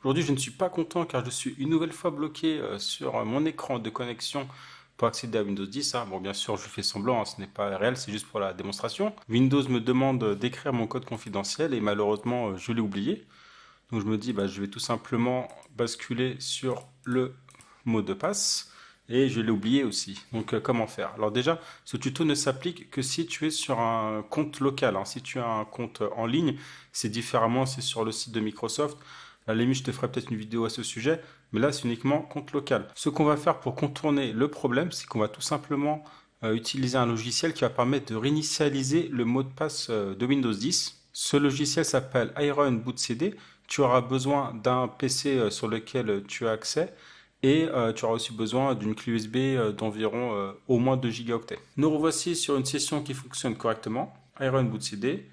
Aujourd'hui, je ne suis pas content car je suis une nouvelle fois bloqué sur mon écran de connexion pour accéder à Windows 10. Bon, bien sûr, je fais semblant, ce n'est pas réel, c'est juste pour la démonstration. Windows me demande d'écrire mon code confidentiel et malheureusement, je l'ai oublié. Donc je me dis, je vais tout simplement basculer sur le mot de passe. Et je l'ai oublié aussi. Donc comment faire? Alors déjà, ce tuto ne s'applique que si tu es sur un compte local. Si tu as un compte en ligne, c'est différemment, c'est sur le site de Microsoft. À la limite, je te ferai peut-être une vidéo à ce sujet, mais là, c'est uniquement compte local. Ce qu'on va faire pour contourner le problème, c'est qu'on va tout simplement utiliser un logiciel qui va permettre de réinitialiser le mot de passe de Windows 10. Ce logiciel s'appelle Iron Boot CD. Tu auras besoin d'un PC sur lequel tu as accès et tu auras aussi besoin d'une clé USB d'environ au moins 2 gigaoctets. Nous revoici sur une session qui fonctionne correctement. Iron Boot CD,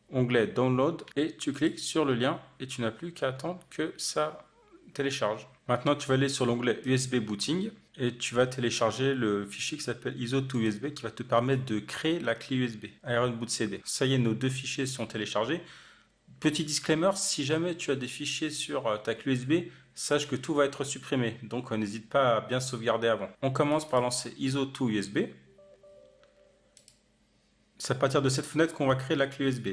onglet Download et tu cliques sur le lien et tu n'as plus qu'à attendre que ça télécharge. Maintenant, tu vas aller sur l'onglet USB Booting et tu vas télécharger le fichier qui s'appelle ISO2USB qui va te permettre de créer la clé USB Iron Boot CD. Ça y est, nos deux fichiers sont téléchargés. Petit disclaimer, si jamais tu as des fichiers sur ta clé USB, sache que tout va être supprimé. Donc n'hésite pas à bien sauvegarder avant. On commence par lancer ISO2USB. C'est à partir de cette fenêtre qu'on va créer la clé USB.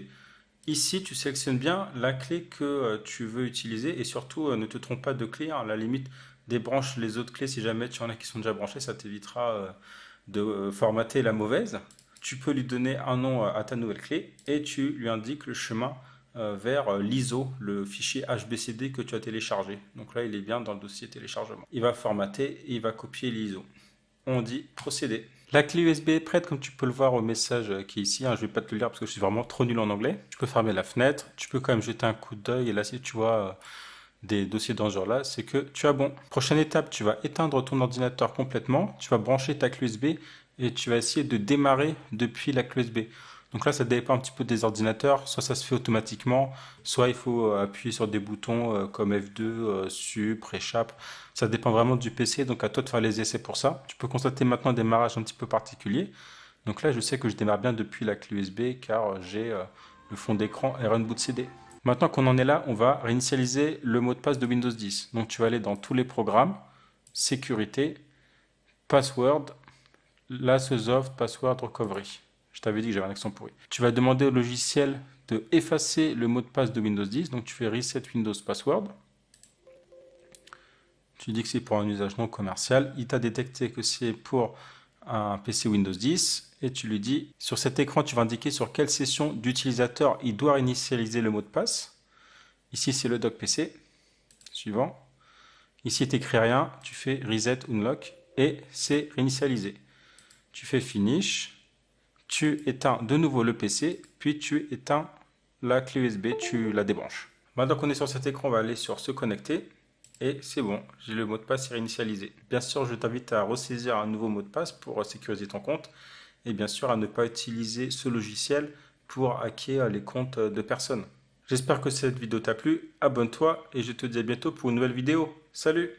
Ici, tu sélectionnes bien la clé que tu veux utiliser et surtout ne te trompe pas de clé. À la limite, débranche les autres clés si jamais tu en as qui sont déjà branchées, ça t'évitera de formater la mauvaise. Tu peux lui donner un nom à ta nouvelle clé et tu lui indiques le chemin vers l'ISO, le fichier HBCD que tu as téléchargé. Donc là, il est bien dans le dossier téléchargement. Il va formater et il va copier l'ISO. On dit procéder. La clé USB est prête, comme tu peux le voir au message qui est ici. Je ne vais pas te le lire parce que je suis vraiment trop nul en anglais. Tu peux fermer la fenêtre. Tu peux quand même jeter un coup d'œil. Et là, si tu vois des dossiers dans ce genre-là, c'est que tu as bon. Prochaine étape, tu vas éteindre ton ordinateur complètement. Tu vas brancher ta clé USB et tu vas essayer de démarrer depuis la clé USB. Donc là, ça dépend un petit peu des ordinateurs. Soit ça se fait automatiquement, soit il faut appuyer sur des boutons comme F2, Sup, Échappe. Ça dépend vraiment du PC, donc à toi de faire les essais pour ça. Tu peux constater maintenant un démarrage un petit peu particulier. Donc là, je sais que je démarre bien depuis la clé USB car j'ai le fond d'écran Iron Boot CD. Maintenant qu'on en est là, on va réinitialiser le mot de passe de Windows 10. Donc tu vas aller dans tous les programmes, sécurité, password, Lastsoft Password Recovery. Je t'avais dit que j'avais un accent pourri. Tu vas demander au logiciel de effacer le mot de passe de Windows 10. Donc tu fais Reset Windows Password. Tu dis que c'est pour un usage non commercial. Il t'a détecté que c'est pour un PC Windows 10. Et tu lui dis, sur cet écran, tu vas indiquer sur quelle session d'utilisateur il doit initialiser le mot de passe. Ici, c'est le dock PC. Suivant. Ici, tu n'écris rien. Tu fais Reset Unlock. Et c'est réinitialisé. Tu fais Finish. Tu éteins de nouveau le PC, puis tu éteins la clé USB, tu la débranches. Maintenant qu'on est sur cet écran, on va aller sur se connecter. Et c'est bon, j'ai le mot de passe réinitialisé. Bien sûr, je t'invite à ressaisir un nouveau mot de passe pour sécuriser ton compte. Et bien sûr, à ne pas utiliser ce logiciel pour hacker les comptes de personnes. J'espère que cette vidéo t'a plu. Abonne-toi et je te dis à bientôt pour une nouvelle vidéo. Salut!